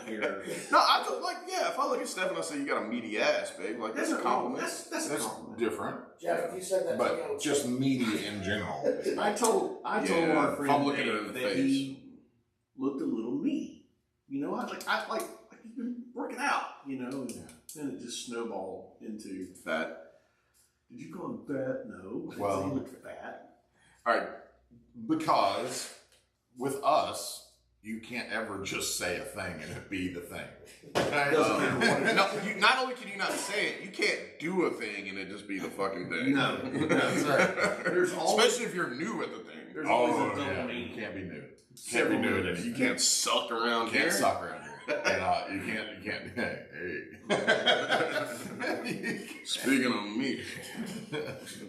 care. No, I just like, yeah, if I look at Steph and I say you got a meaty ass, babe, like that's a compliment. That's a compliment. different. Jeff, if you said that to me, I But would just meaty in general. I told our if I'm friend looking Dave at it in the that face. he looked a little meaty. You know, I like he's been working out, you know, and then it just snowballed into Fat. Did you call him fat? No. Well- he looked fat. All right. Because with us, you can't ever just say a thing and it be the thing. Okay? Doesn't matter what it is. No, not only can you not say it, you can't do a thing and it just be the fucking thing. No. That's right. There's always Especially if you're new at the thing. there's always a double yeah. meaning. You can't be new. Can't be new at anything. You can't suck around You can't here. suck around here. And, you can't. Hey. Speaking of me.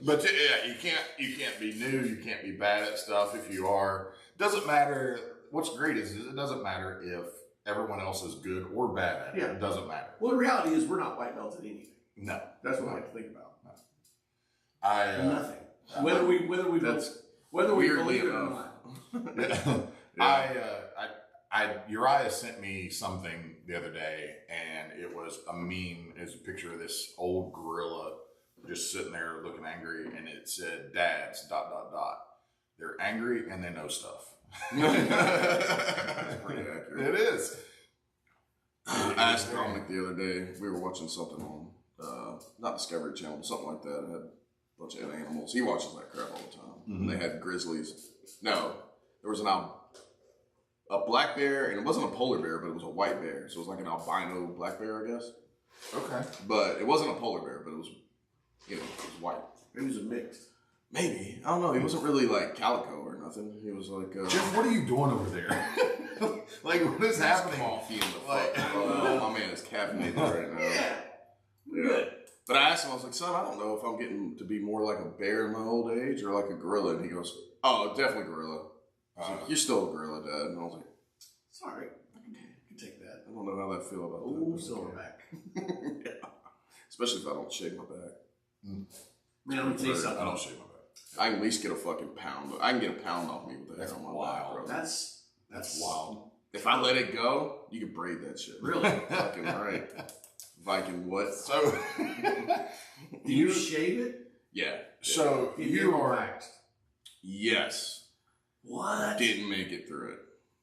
But yeah, you can't be new. You can't be bad at stuff. If you are, doesn't matter. What's great is it doesn't matter if everyone else is good or bad at it. Yeah. It doesn't matter. Well, the reality is we're not white belts at anything. No, That's what I like to think about. I. Nothing. Whether we That's believe it or enough. not. Uriah sent me something the other day, and it was a meme. It's a picture of this old gorilla just sitting there looking angry, and it said, "Dads, ... They're angry and they know stuff." That's pretty accurate. It is. I asked Dominic the other day, we were watching something on, not Discovery Channel, something like that. It had a bunch of animals. He watches that crap all the time. Mm-hmm. And they had grizzlies. No, there was a black bear, and it wasn't a polar bear, but it was a white bear. So it was like an albino black bear, I guess. Okay. But it wasn't a polar bear, but it was, it was white. It was a mix. Maybe. I don't know. He wasn't really like calico or nothing. He was like, Jeff, what are you doing over there? Like, what is happening? coffee in the Like- fuck. Oh, my man is caffeinated right now. Yeah. Yeah. Good. But I asked him, I was like, son, I don't know if I'm getting to be more like a bear in my old age or like a gorilla. And he goes, oh, definitely gorilla. I was like, you're still a gorilla, Dad. And I was like, It's all right. I can take that. I don't know how I feel about Ooh, that. silverback. Yeah. Especially if I don't shake my back. Man, let me tell you something. I don't shave my back. I can at least get a fucking pound. I can get a pound off me with the hair on my back, bro. That's Wild. If I let it go, you can braid that shit. Really? Fucking right. Viking what? So, Do you shave it? Yeah. so If you were are. waxed. Yes. What? Didn't make it through it.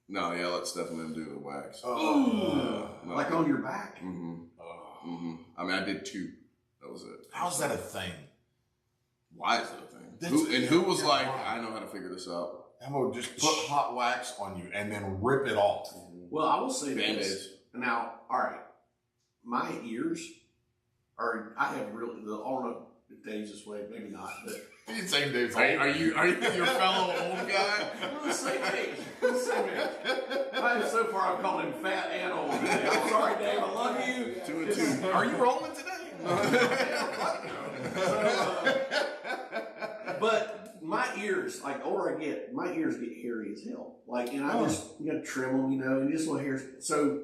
No, yeah, let Stefan do the wax. Ooh. No. Like on your back? Mm-hmm. Mm-hmm. I mean, I did 2. That was it. How's that a thing? Why is it a thing? That's- Who was yeah, like, why? I know how to figure this out? I'm gonna just put hot wax on you and then rip it off. Well, I will say this. Band-Aids. Now, all right. My ears are, I have really, I don't know if Dave's this way, maybe not, but You say Dave's Are you your fellow old guy? we're the same age. We're the same age. So far, I've called him fat and old. I'm sorry, Dave. I love you. 2 and 2. Are you rolling today? But my ears, like older I get, my ears get hairy as hell. Like, and I just, you gotta trim them, you know, and you just want hairs. So,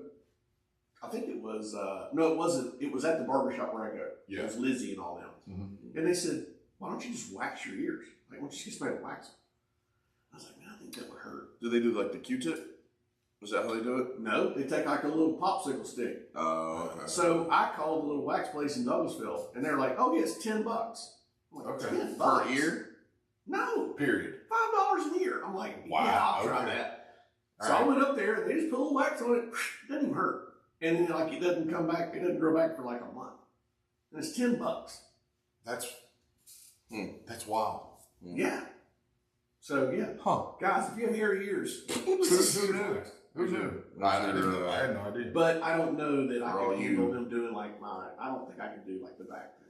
I think it was, no, it wasn't. It was at the barbershop where I go. Yeah. It was Lizzie and all them. Mhm. And they said, why don't you just wax your ears? Like, why don't you just make them wax them? I was like, man, I think that would hurt. Do they do like the Q-tip? Is that how they do it? No, they take like a little popsicle stick. Oh, okay. So I called the little wax place in Douglasville, and they're like, "Oh, yeah, it's $10." I'm like, Okay. $10 Per ear? No, Period. $5 an ear. I'm like, Wow, yeah, I'll try okay. that. All So I right. went up there, and they just put a little wax on it. It doesn't even hurt, and then like it doesn't come back. It doesn't grow back for like a month, and it's $10. That's wild. Yeah. So yeah, Huh. guys, if you have hairy ears, Who knew? Who knew? I never, I had no idea. but I don't know that I For all can handle you- them doing like mine. I don't think I can do like the back thing.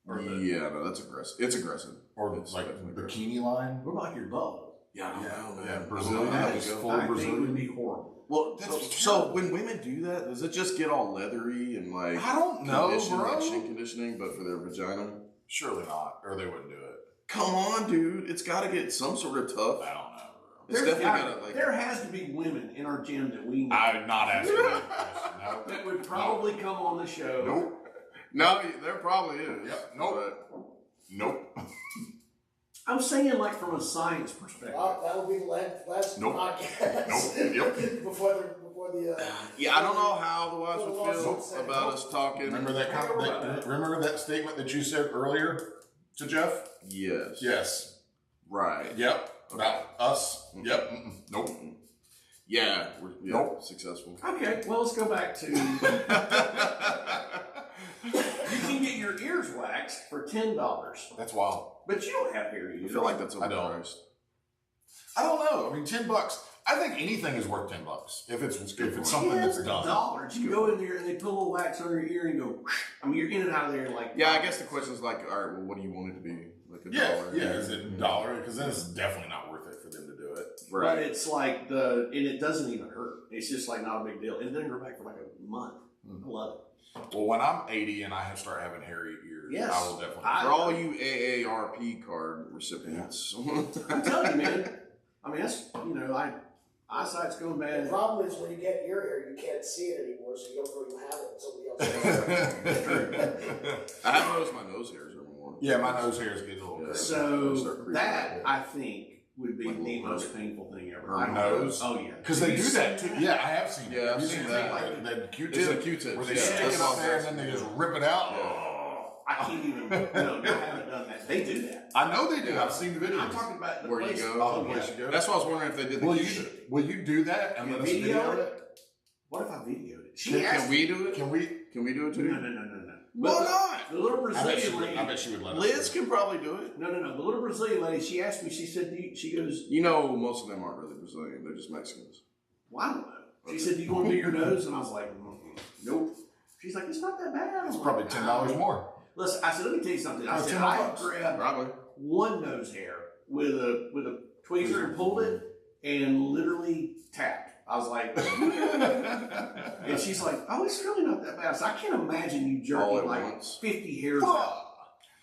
Or the, yeah, no, that's aggressive. It's aggressive. Or It's like definitely aggressive. bikini line. What about your butthole? Yeah, I don't know, man. Yeah, I don't Brazilian. know how Just to go. full I think it Brazilian. would be horrible. Well, That's so terrible. when women do that, does it just get all leathery and like I don't know, conditioned, bro. like shin conditioning, but for their vagina? Surely not, or they wouldn't do it. Come on, dude. It's got to get some sort of tough. I don't know, bro. It's There's definitely got- got to like. there has to be women in our gym that we know I'm not asking that question. No. that would probably come on the show. Nope. No, there probably is. Yep. Nope. Nope. I'm saying like from a science perspective. Well, that will be the last Nope. podcast. Nope. Yep. before for the. Yeah, I don't know how the wives would Lawsuit feel about us talking. Remember remember that statement that you said earlier to Jeff? Yes. Yes. Right. Yep. About us. Yep. Mm-mm. Nope. Yeah. We're Nope. successful. Okay, well, let's go back to. You can get your ears waxed for $10, That's wild. but you don't have hair. I feel like that's I don't. overpriced. I don't know. I mean, $10. I think anything is worth $10 if it's something that's done. $10. You go in there and they put a little wax on your ear and go. I mean, you're in and out of there like. Yeah, I guess the question is like, all right, well, what do you want it to be? Like a Yeah, dollar? yeah. Is it $1? Because then it's definitely not worth it for them to do it. But Right. it's like and it doesn't even hurt. It's just like not a big deal. And then go back for like a month. I love it. Well, when I'm 80 and I start having hairy ears, Yes. I will definitely. For all you AARP card recipients. I'm telling you, man. I mean, that's, eyesight's going The bad. problem is when you get ear hair, you can't see it anymore, so you don't know you have it. Somebody else has it. I have noticed my nose hairs are more. Yeah, my nose hairs get a little Yeah. bit. So that, I think, would be the most painful thing ever. Her I don't nose? know. Oh, yeah. Because they do that too. Yeah, I have seen it. Yeah, I've You seen that. that. That Q-tip. It's a Q-tip. Where they Yeah, stick that's it up all there and that's- then they just rip it out. Oh, I can't even. No, I haven't done that. They do that. I know they do. I've seen the videos. I'm talking about the Where you place. go. Oh, the place you go. That's why I was wondering if they did the Will Q-tip. you do that and You let us video video it? it? What if I videoed it? She Can asked we do it? Can we? Can we do it too? No. Why But not? The little I bet, Brazilian lady. I bet she would let us. Liz do it. can probably do it. No. The little Brazilian lady. She asked me. She said, she goes, You know, most of them aren't really Brazilian. They're just Mexicans. well, I don't know. She said, do you want to do your nose? And I was like, nope. She's like, it's not that bad. It's probably $10 more. Listen, I said, let me tell you something. I Oh, said, $10. I grabbed Probably. one nose hair with a tweezer and pulled it and literally tapped. I was like, and she's like, oh, it's really not that bad. So I can't imagine you All jerking at like once. 50 hairs out.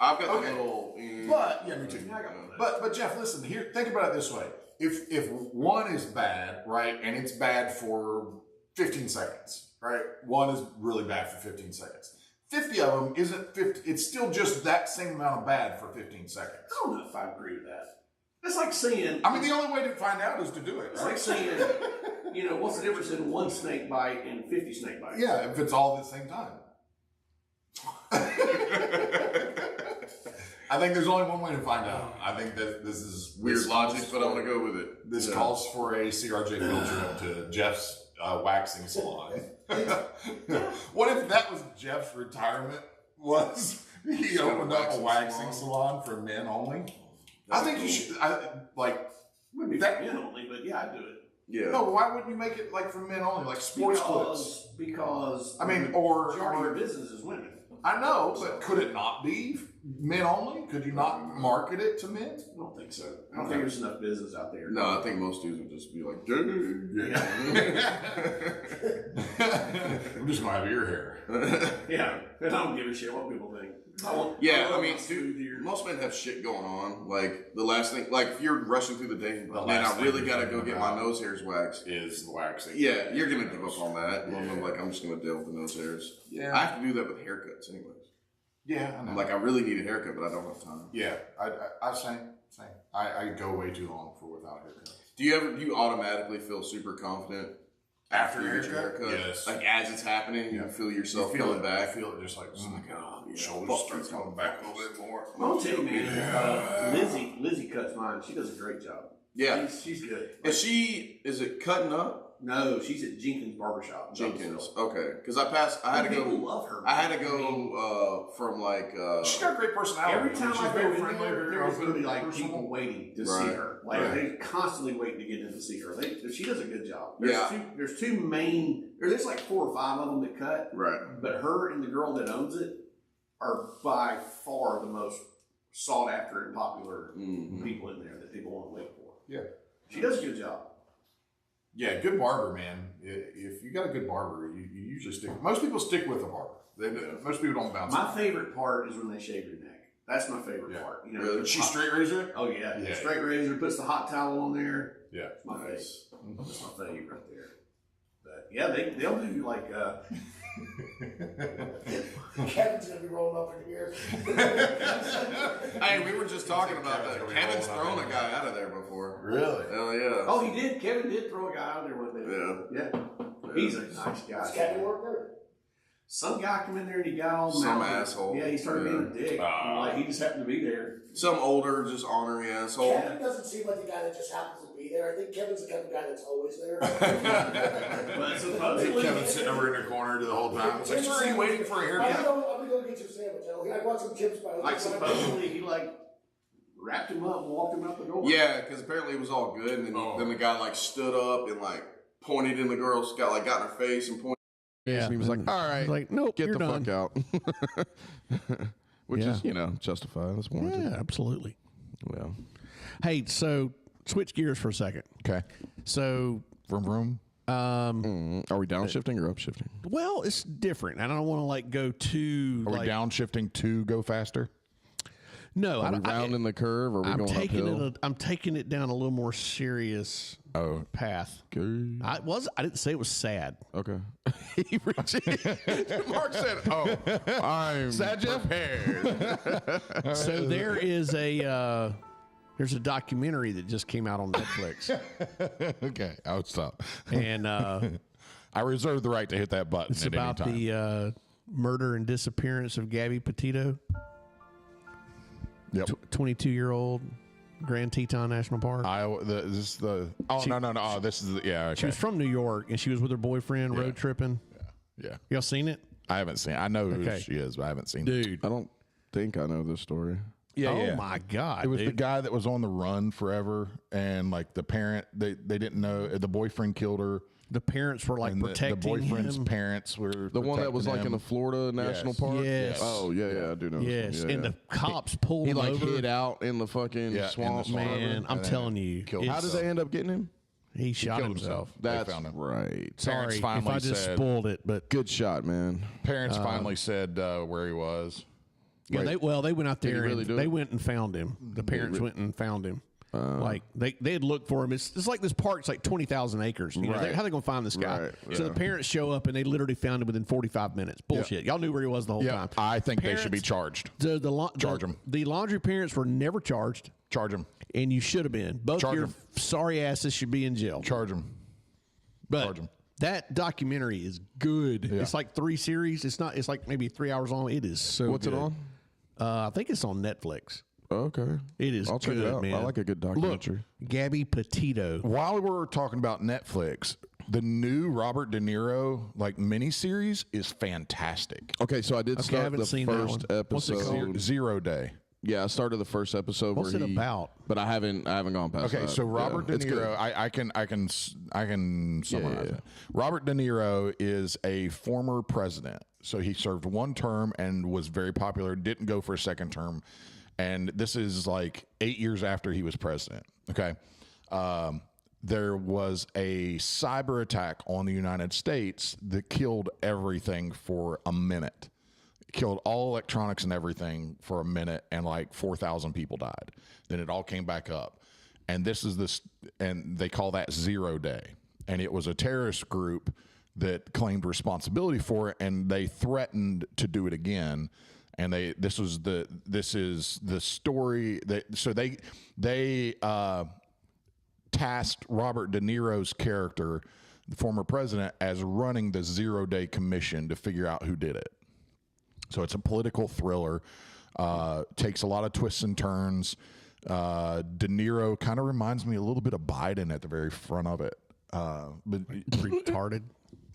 I've got Okay. the little. But yeah, me too. Yeah, I got one of those. But Jeff, listen here. Think about it this way: if one is bad, right, and it's bad for 15 seconds, right? One is really bad for 15 seconds. 50 of them isn't 50. It's still just that same amount of bad for 15 seconds. I don't know if I agree with that. It's like saying, I mean, the only way to find out is to do it, it's right? like saying, what's the difference in one snake bite and 50 snake bites? Yeah, if it's all at the same time. I think there's only one way to find out. I think that this is Weird this logic, calls but I'm for- gonna go with it. This Yeah. calls for a CRJ field trip to Jeff's waxing salon. What if that was Jeff's retirement? Was he He's got a opened up a waxing waxing salon for men only? I think you should. Would be That- for men only, but yeah, I'd do it. Yeah. No, why wouldn't you make it like for men only, like sports clips? Because I mean, the majority of your or business is women. I know, but could it not be men only? Could you not market it to men? I don't think so. I don't think there's enough business out there. No, I think most dudes would just be like, dude. I'm just gonna have ear hair. Yeah, and I don't give a shit what people think. Yeah, I love mean, my smooth dude, ears. most men have shit going on. Like, the last thing, like, if you're rushing through the day, The man, last I thing really you're gotta go thinking get my about nose hairs waxed. Is waxing? Yeah, you're gonna give up on that. I'm like, I'm just gonna deal with the nose hairs. Yeah. I have to do that with haircuts, anyways. Yeah, I know. I'm like, I really need a haircut, but I don't have time. Yeah, I same. I go way too long without a haircut. Do you automatically feel super confident after you get your haircut? Yes. Like, as it's happeing, you feel yourself feel coming it back. I feel it just like, oh my god, Yeah. shoulders start coming back a little bit more. I'll tell you, man. Lizzie cuts mine. She does a great job. Yeah. she's good. Is it cutting up? No, she's at Jenkins Barbershop. in Jenkins. Douglasville. Okay. Because I had to People go. love her. I had to I mean, go from like. She's got a great personality. every time She's I go very in friendly, there, very there's open, going to be like personable. people waiting to see Right. her. Like Right. they're constantly waiting to get in to see her. She does a good job. Yeah. There's two main. There's like 4 or 5 of them that cut, Right. but her and the girl that owns it are by far the most sought after and popular Mm-hmm. people in there that people want to wait for. Yeah. She does a good job. Yeah, good barber, man. If you got a good barber, you usually stick. Most people stick with a barber. They do. Most people don't bounce. My favorite part is when they shave your neck. That's my favorite Yeah. part. You know, Really? the She hot- straight razor. Oh yeah. Yeah. Straight razor, puts the hot towel on there. Yeah. It's my face. Mhm. That's my fave right there. But yeah, they'll do like Kevin's gonna be rolling up in here. Hey, we were just talking about Kevin's that. gonna be Kevin's rolling up thrown a in guy out of there before. Really? Hell yeah. oh he did. Kevin did throw a guy out there one day. Yeah. Yeah. He's a nice guy. Does Kevin work there? Some guy come in there and he got all Some mouthy. asshole. Yeah, he started being a dick. Like he just happened to be there. Some older, just ornery asshole. Kevin doesn't seem like the guy that just happens to be there. I think Kevin's the kind of guy that's always there. But supposedly, Kevin's sitting over in the corner the whole time. It's like, sir, are you waiting for a haircut? I'm gonna go get you a sandwich. I brought some chips by like supposedly he like wrapped him up and walked him out the door. Yeah, because apparently it was all good, and then the guy like stood up and like pointed in the girl's got in her face and pointed. Yeah. And he was like, "All right, Like, nope, get you're the done. fuck out." Which is, justified. That's warranted. Yeah, absolutely. Well, Hey, so switch gears for a second. Okay. So, Vroom vroom. are we downshifting or upshifting? well, it's different. I don't want to like go too. Are like, we downshifting to go faster? No, Are we rounding the curve or are we I'm going taking uphill? I'm taking it down a little more serious path. Good. I didn't say it was sad. Okay. Mark said, "Oh, I'm sad Jeff." So there is a there's a documentary that just came out on Netflix, Okay, I'll stop. and I reserve the right to hit that button it's at about any time. the murder and disappearance of Gabby Petito, Yep. 22-year-old Grand Teton National Park. Iowa. This is the. Oh no. Oh, this is the. Yeah. Okay. She was from New York, and she was with her boyfriend road tripping. Yeah. Y'all seen it? I haven't seen. I know who Okay. she is, but I haven't seen. Dude. I don't think I know this story. Yeah. Oh yeah. my God. It was the dude. guy that was on the run forever, and like the parent, they didn't know the boyfriend killed her. The parents were like And the protecting boyfriend's him. parents were The one that was like in the him. Florida National Yes. Park? Yes. Oh, yeah, I do know Yes, this one. Yeah, and yeah. the cops pulled He him like over. hid out in the fucking Yeah, in the swamp. swamp. Man, I'm And telling then you, killed it's- How did they end up getting him? he shot killed himself. They That's found him. right. Sorry if finally I just said- spoiled it, but Good shot, man. Parents finally said where he was. yeah, Wait. they went out Did he there really and do they it? went and found him. The parents went and found him. Like they had looked for him. It's like this park's like 20,000 acres. You know, Right. how are they gonna find this guy? Right, So yeah. the parents show up and they literally found him within 45 minutes. Bullshit. Y'all knew where he was the whole Yeah, time. I think they should be Parents- charged. Charge him. The laundry parents were never charged, Charge him. and you should have been. Both Charge your 'em. sorry asses should be in jail. Charge him. But charge 'em. that documentary is good. Yeah. It's like 3 series. It's not. It's like maybe 3 hours long. It is so. What's good. it on? I think it's on Netflix. Okay. It is I'll check good, it out. man. I like a good documentary. Gabby Petito. While we're talking about Netflix, the new Robert De Niro like miniseries is fantastic. Okay, so I did I start haven't the seen that first one. What's it episode. called? Zero Day. Yeah, I started the first episode. What's where it he, about? But I haven't gone past. Okay, that. so Robert Yeah, De it's good. Niro, I can summarize yeah. it. Robert De Niro is a former president. So he served one term and was very popular, didn't go for a second term. And this is like 8 years after he was president. Okay. There was a cyber attack on the United States that killed everything for a minute. Killed all electronics and everything for a minute, and like 4,000 people died. Then it all came back up. And this is this, and they call that Zero Day. And it was a terrorist group that claimed responsibility for it, and they threatened to do it again. And this is the story that, so they tasked Robert De Niro's character, the former president, as running the Zero Day Commission to figure out who did it. So it's a political thriller, takes a lot of twists and turns. De Niro kind of reminds me a little bit of Biden at the very front of it. But Retarded.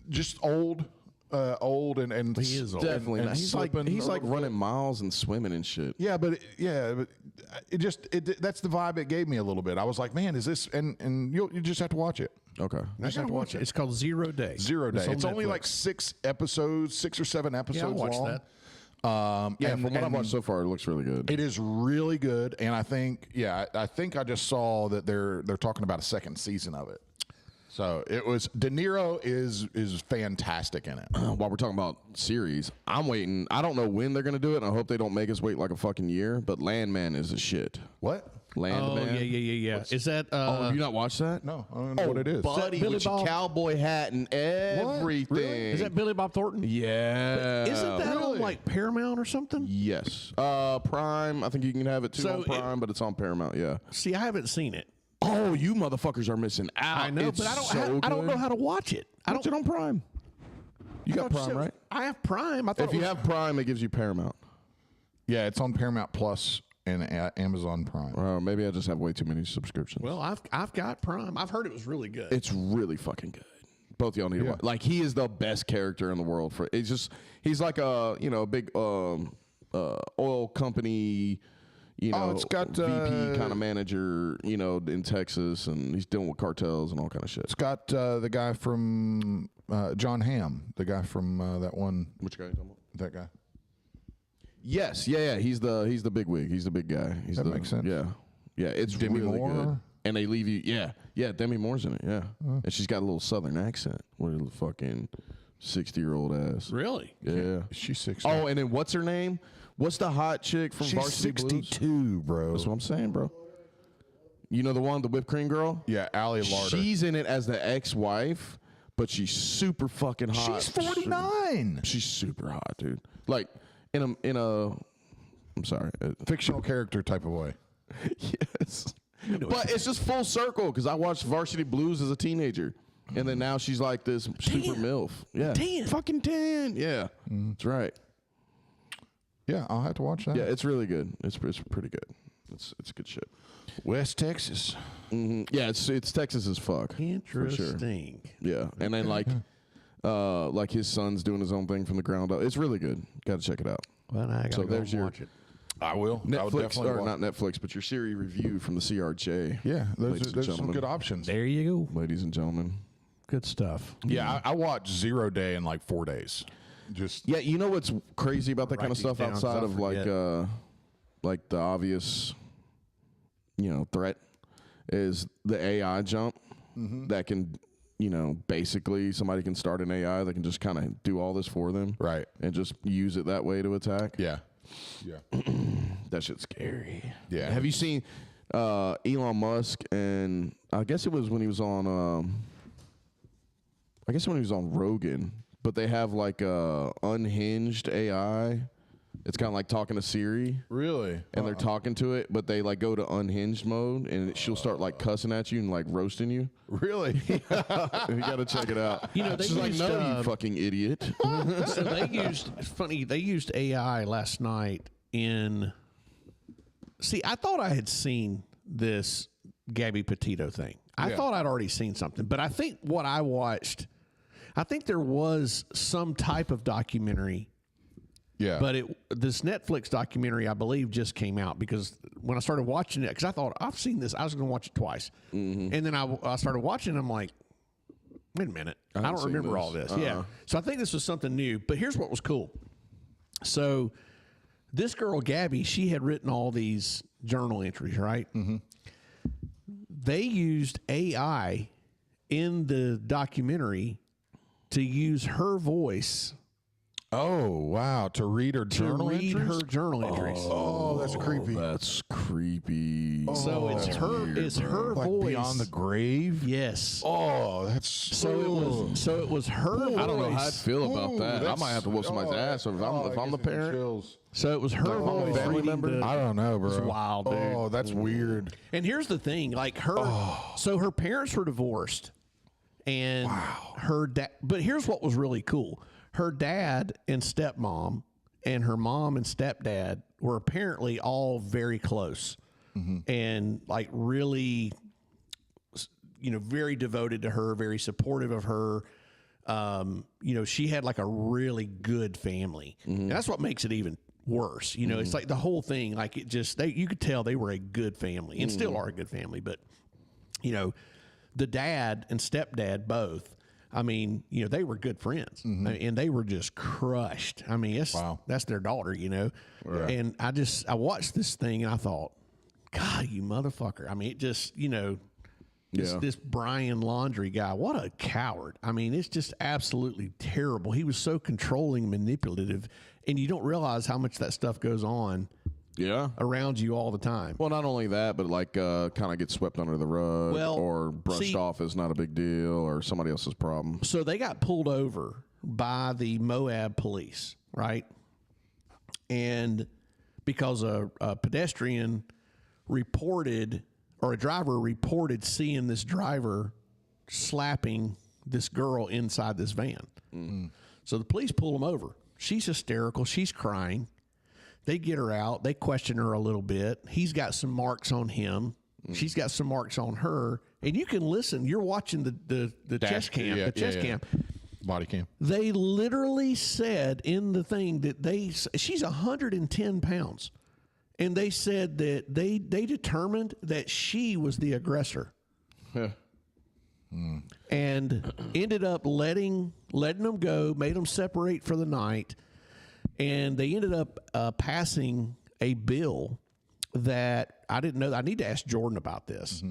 just old and He is old. Definitely. and not. He's like slipping a little bit. running miles and swimming and shit. Yeah, but that's the vibe it gave me a little bit. I was like, man, is this? And you just have to watch it. Okay. I gotta watch it. It's called Zero Day. Zero Day. on It's only Netflix. like 6 episodes, 6 or 7 episodes Yeah, I'll watch long. that. Yeah, And- from what I've and watched so far, it looks really good. it is really good, and I think I just saw that they're talking about a second season of it. So it was De Niro is fantastic in it. While we're talking about series, I'm waiting. I don't know when they're gonna do it, and I hope they don't make us wait like a fucking year. But Landman is a shit. What? Landman. Oh yeah. Is that? Oh, have you not watched that? No, I don't know what it is. Buddy, Billy with your Bob? cowboy hat and everything. Really? Is that Billy Bob Thornton? Yeah. Isn't that on Really? like Paramount or something? Yes. Prime. I think you can have it too So on Prime, but it's on Paramount. Yeah. See, I haven't seen it. Oh, you motherfuckers are missing out. I know, It's but I don't. so I don't know good. how to watch it. I Watch don't. it on Prime. You got Prime, right? I have Prime. I thought If you have Prime, it gives you Paramount. Yeah, it's on Paramount Plus and Amazon Prime. Maybe I just have way too many subscriptions. Well, I've got Prime. I've heard it was really good. It's really fucking good. Both y'all need to watch. Like, he is the best character in the world. He's like a big oil company. It's got VP kind of manager, in Texas, and he's dealing with cartels and all kind of shit. It's got the guy from John Hamm, the guy from that one. Which guy are you talking about? That guy. Yes, yeah. He's the big wig. He's the big guy. That makes sense. Yeah, it's Demi really Moore? good. And they leave you. Yeah. Demi Moore's in it. Yeah, and she's got a little Southern accent with a fucking 60-year-old ass. Really? Yeah. She's 60. Oh, and then what's her name? What's the hot chick from she's Varsity Blues? 62, bro. That's what I'm saying, bro. You know the one, the whipped cream girl? Yeah, Allie Larder. She's in it as the ex-wife, but she's super fucking hot. She's 49. She's super hot, dude. Like in a. I'm sorry. Fictional character type of way. Yes. But it's just full circle because I watched Varsity Blues as a teenager. And then now she's like this super MILF. Yeah. 10. Fucking 10. Yeah. That's right. Yeah, I'll have to watch that. Yeah, it's really good. It's pretty good. It's good shit. West Texas. Yeah, it's Texas as fuck. For sure. Interesting. Yeah. And then like his son's doing his own thing from the ground up. It's really good. Got to check it out. Well, I gotta So go there's your watch it. I will. I will Netflix, definitely or watch. not Netflix, but your series review from the CRJ. Yeah, Ladies and there's some gentlemen. good options. There you go. Ladies and gentlemen. Good stuff. Yeah, I watched Zero Day in like 4 days. Just Yeah, you know what's crazy about that kind of these stuff down, so outside I'll of forget. like the obvious, threat is the AI jump that can, basically somebody can start an AI that can just kind of do all this for them. Right. And just use it that way to attack. yeah. That shit's scary. Yeah. Have you seen Elon Musk and I guess it was when he was on Rogan, but they have like a unhinged AI. It's kind of like talking to Siri. Really? And they're talking to it, but they like go to unhinged mode and she'll start like cussing at you and like roasting you. Really? You got to check it out. You know, they She's like, used, no, you fucking idiot. So it's funny, they used AI last night in. See, I thought I had seen this Gabby Petito thing. I thought I'd already seen something, but I think what I watched, I think there was some type of documentary. Yeah. But this Netflix documentary, I believe, just came out because when I started watching it, because I thought I've seen this, I was going to watch it twice, and then I started watching it, I'm like, wait a minute, I don't seen remember this. all this. Yeah, so I think this was something new. But here's what was cool. So this girl Gabby, she had written all these journal entries, right? Mm-hmm. They used AI in the documentary to use her voice. Oh, wow. To read her journal read entries? her journal entries. Oh, that's creepy. That's creepy. So it's her Like voice Beyond the Grave? Yes. Oh, that's So it was her voice. I don't know how I'd feel about that. I that's- might have to whoop somebody's ass if I'm the parent. So it was her voice. family reading member? the- I don't know, bro. It's wild, dude. Oh, that's weird. And here's the thing, like her. So her parents were divorced, and her dad. But here's what was really cool: her dad and stepmom, and her mom and stepdad were apparently all very close, and like really, very devoted to her, very supportive of her. She had like a really good family. And that's what makes it even worse. It's like the whole thing, like it just, you could tell they were a good family and still are a good family. But, the dad and stepdad both, I mean, they were good friends and they were just crushed. I mean, that's their daughter, And I watched this thing and I thought, God, you motherfucker. I mean, it just, this Brian Laundrie guy, what a coward. I mean, it's just absolutely terrible. He was so controlling and manipulative, and you don't realize how much that stuff goes on around you all the time. Well, not only that, but like kind of get swept under the rug or brushed off as not a big deal or somebody else's problem. So they got pulled over by the Moab police, right? And because a pedestrian reported or a driver reported seeing this driver slapping this girl inside this van. So the police pull him over. She's hysterical. She's crying. They get her out. They question her a little bit. He's got some marks on him. She's got some marks on her. And you can listen. You're watching the chest cam. Yeah, the chest yeah, yeah. cam. Body cam. They literally said in the thing that she's 110 pounds. And they said that they determined that she was the aggressor. And ended up letting them go, made them separate for the night. And they ended up passing a bill that I didn't know. I need to ask Jordan about this.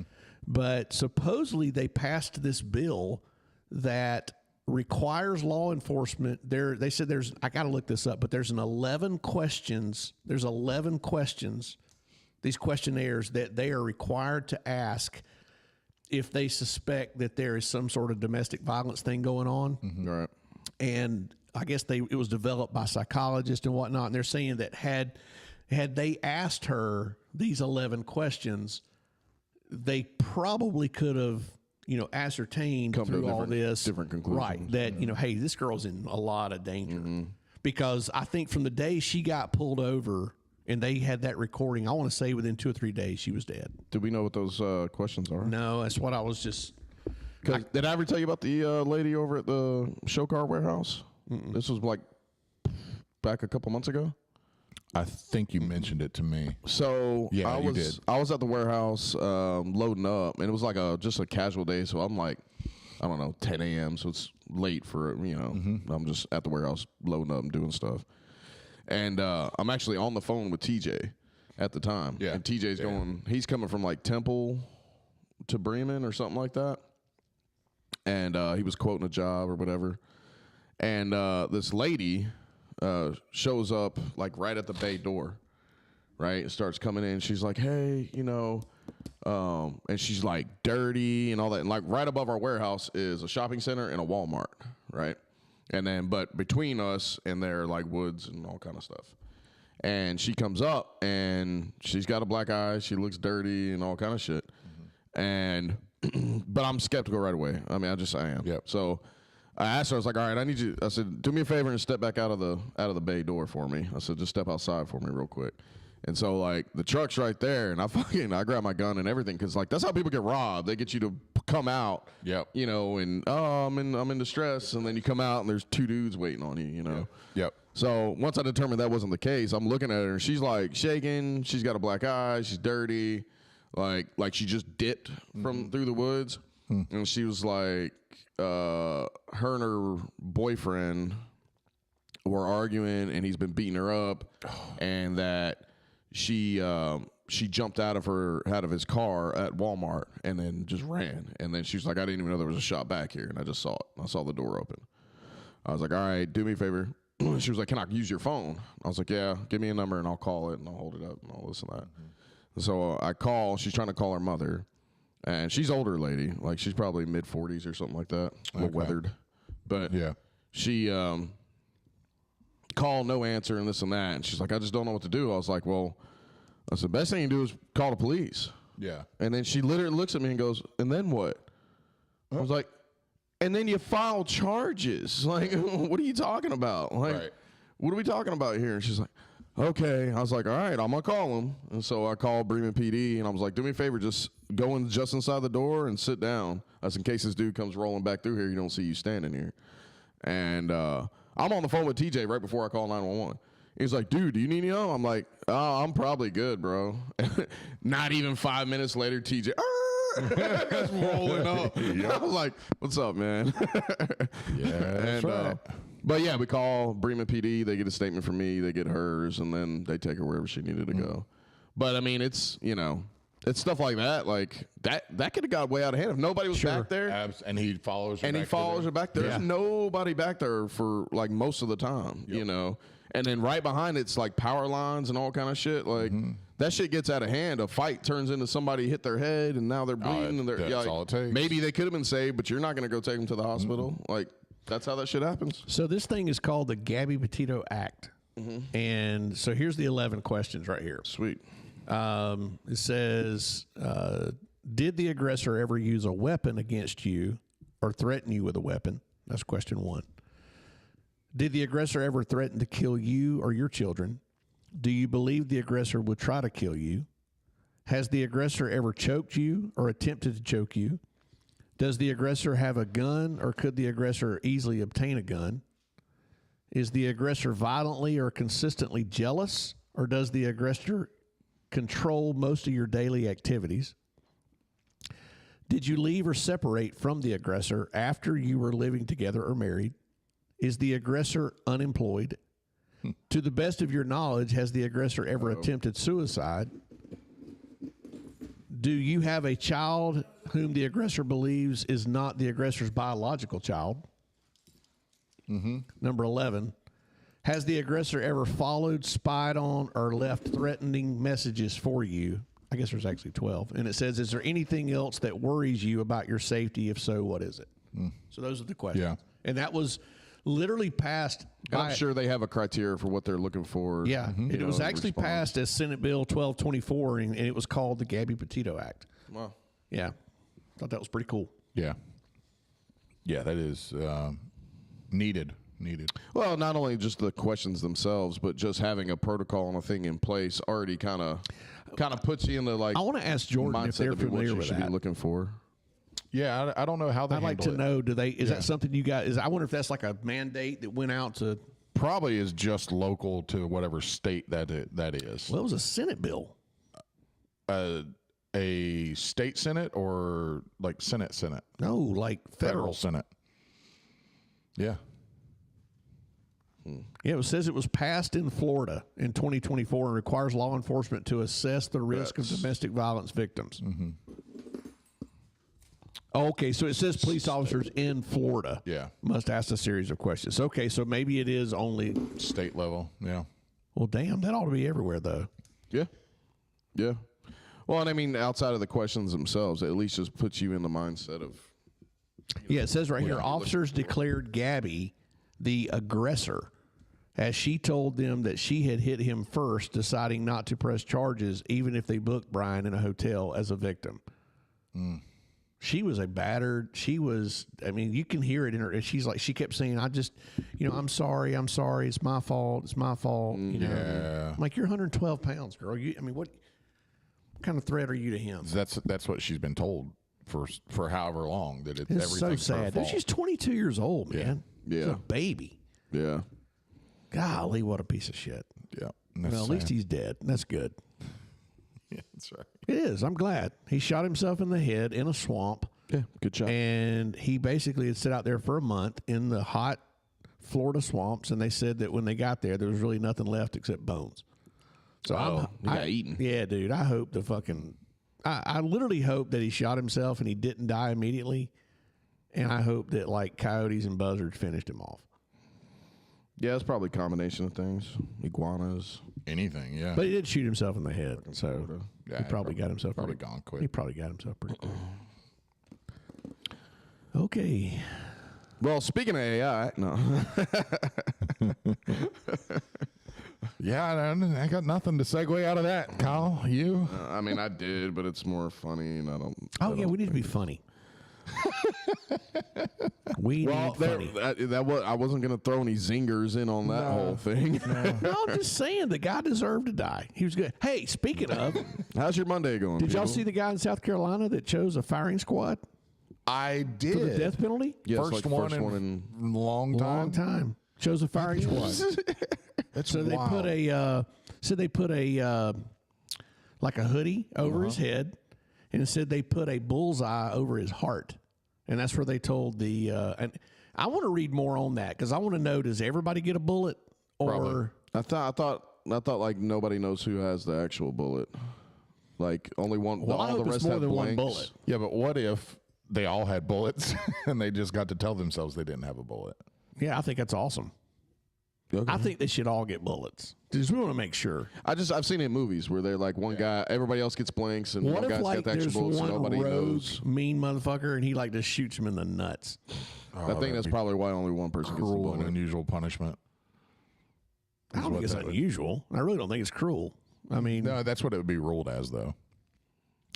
But supposedly they passed this bill that requires law enforcement. They said I got to look this up, but there's 11 questions. There's 11 questions, these questionnaires that they are required to ask if they suspect that there is some sort of domestic violence thing going on. Right. And I guess it was developed by psychologists and whatnot. And they're saying that had they asked her these 11 questions, they probably could have, ascertained Come to through all this. different conclusions. Right. That, hey, this girl's in a lot of danger. Because I think from the day she got pulled over and they had that recording, I want to say within 2 or 3 days she was dead. Do we know what those questions are? No, that's what I was just... Did I ever tell you about the lady over at the show car warehouse? This was like back a couple months ago. I think you mentioned it to me. So Yeah, you did. I was at the warehouse loading up, and it was like just a casual day. So I'm like, I don't know, 10 a.m. So it's late for I'm just at the warehouse loading up and doing stuff, and I'm actually on the phone with TJ at the time. Yeah. And TJ's going. He's coming from like Temple to Bremen or something like that, and he was quoting a job or whatever, and this lady shows up like right at the bay door, right? Starts coming in. She's like, hey, and she's like dirty and all that. And like right above our warehouse is a shopping center and a Walmart, right? And then, but between us and there, like woods and all kind of stuff. And she comes up and she's got a black eye. She looks dirty and all kind of shit. And, but I'm skeptical right away. I mean, I am. Yep. So I asked her, I was like, all right, I said, do me a favor and step back out of the bay door for me. I said, just step outside for me real quick. And so like the truck's right there and I grab my gun and everything. Cause like, that's how people get robbed. They get you to come out, Yep. And, oh, I'm in distress. And then you come out and there's 2 dudes waiting on you, Yep. So once I determined that wasn't the case, I'm looking at her and she's like shaking. She's got a black eye. She's dirty. Like she just dipped from through the woods. And she was like, her and her boyfriend were arguing and he's been beating her up and that she jumped out of his car at Walmart and then just ran. And then she was like, I didn't even know there was a shop back here. And I just saw it. I saw the door open. I was like, all right, do me a favor. She was like, can I use your phone? I was like, yeah, give me a number and I'll call it and I'll hold it up and all this and that. And so I call. She's trying to call her mother. And she's older lady. Like she's probably mid-40s or something like that. A little weathered. But Yeah. she called, no answer and this and that. And she's like, I just don't know what to do. I was like, well, I said, best thing you can do is call the police. Yeah. And then she literally looks at me and goes, and then what? I was like, and then you file charges. Like, what are you talking about? Like, Right. what are we talking about here? And she's like, okay. I was like, all right, I'm going to call him. And so I called Bremen PD, and I was like, do me a favor, just go in just inside the door and sit down. That's in case this dude comes rolling back through here, you don't see you standing here. And I'm on the phone with TJ right before I call 911. He's like, dude, do you need any help? I'm like, oh, I'm probably good, bro. Not even 5 minutes later, TJ just rolling up. I was like, what's up, man? Yeah, that's right. But yeah, we call Bremen PD. They get a statement from me. They get hers, and then they take her wherever she needed to go. But I mean, it's it's stuff like that. Like that could have got way out of hand if nobody was back there. And he follows her And he back follows her back. There's Yeah. nobody back there for like most of the time, And then right behind it's like power lines and all kind of shit. Like that shit gets out of hand. A fight turns into somebody hit their head and now they're bleeding. And they're that's like, all it takes. Maybe they could have been saved, but you're not going to go take them to the hospital. Like that's how that shit happens. So this thing is called the Gabby Petito Act. And so here's the 11 questions right here. Sweet. It says, did the aggressor ever use a weapon against you or threaten you with a weapon? That's question 1. Did the aggressor ever threaten to kill you or your children? Do you believe the aggressor would try to kill you? Has the aggressor ever choked you or attempted to choke you? Does the aggressor have a gun or could the aggressor easily obtain a gun? Is the aggressor violently or consistently jealous, or does the aggressor control most of your daily activities? Did you leave or separate from the aggressor after you were living together or married? Is the aggressor unemployed? To the best of your knowledge, has the aggressor ever attempted suicide? Do you have a child whom the aggressor believes is not the aggressor's biological child? Number 11, has the aggressor ever followed, spied on, or left threatening messages for you? I guess there's actually 12. And it says, is there anything else that worries you about your safety? If so, what is it? So those are the questions. Yeah. And that was literally passed And by... I'm sure they have a criteria for what they're looking for. Yeah, it was actually passed as Senate Bill 1224, and it was called the Gabby Petito Act. Wow. Yeah, thought that was pretty cool. Yeah. Yeah, that is needed. Well, not only just the questions themselves, but just having a protocol and a thing in place already kind of puts you in the like. I want to ask Jordan if mindset they're of what familiar you with should that. be looking for. Yeah, I don't know how they I'd like handle to it. know, do they? Is that something you guys? I wonder if that's like a mandate that went out to. Probably is just local to whatever state that is. Well, it was a Senate bill. A state senate or like senate? No, like federal. Senate. Yeah. Yeah, it says it was passed in Florida in 2024 and requires law enforcement to assess the risk of domestic violence victims. Okay, so it says police officers in Florida must ask a series of questions. Okay, so maybe it is only State level. Yeah. Well, damn, that ought to be everywhere, though. Yeah. Yeah. Well, and I mean, outside of the questions themselves, it at least just puts you in the mindset of. Yeah, it says right here, officers declared Gabby the aggressor as she told them that she had hit him first, deciding not to press charges even if they booked Brian in a hotel as a victim. She was a battered, I mean, you can hear it in her. And she's like, she kept saying, I'm sorry, it's my fault, you know. Yeah. I'm like, you're 112 pounds, girl. What kind of threat are you to him? That's what she's been told for however long that It's everything's so her sad. Dude, fault. she's 22 years old, man. Yeah. She's a baby. Yeah. Golly, what a piece of shit. Yeah. Well, at least he's dead. That's good. Yeah, that's right. It is. I'm glad. He shot himself in the head in a swamp. Yeah. Good job. And he basically had sit out there for a month in the hot Florida swamps. And they said that when they got there was really nothing left except bones. So he got eaten. Yeah, dude. I hope I literally hope that he shot himself and he didn't die immediately. And I hope that like coyotes and buzzards finished him off. Yeah, it's probably a combination of things. Iguanas. Anything, yeah. But he did shoot himself in the head. So Yeah, he probably got himself probably pretty, gone quick. He probably got himself pretty quick. Okay. Well, speaking of AI, no. Yeah, I got nothing to segue out of that. Kyle, you? I mean, I did, but it's more funny, and I don't. Oh, yeah, we need to be funny. We need funny. I wasn't going to throw any zingers in on that whole thing. No, I'm just saying the guy deserved to die. He was good. Hey, speaking of, How's your Monday going? did y'all people? see the guy in South Carolina that chose a firing squad I did. for the death penalty? Yes, First, like one, first one in in long time. Long time. Chose a firing squad. That's So they put a like a hoodie over his head, and it said they put a bullseye over his heart, and that's where they told the. And I want to read more on that because I want to know: does everybody get a bullet, or Probably. I thought like nobody knows who has the actual bullet. Like only one. well, I all hope the it's rest more have than blanks. one bullet. Yeah, but what if they all had bullets and they just got to tell themselves they didn't have a bullet? Yeah, I think that's awesome. Okay. I think they should all get bullets. Because we want to make sure. I've seen it in movies where they're like one guy, everybody else gets blanks, and What one if guy's like got the there's actual bullets, one so nobody rogue knows. mean motherfucker and he like just shoots him in the nuts? I think that's probably why only one person gets the Cruel and bullet. unusual punishment. I don't think it's unusual. I really don't think it's cruel. I mean, No, that's what it would be ruled as, though.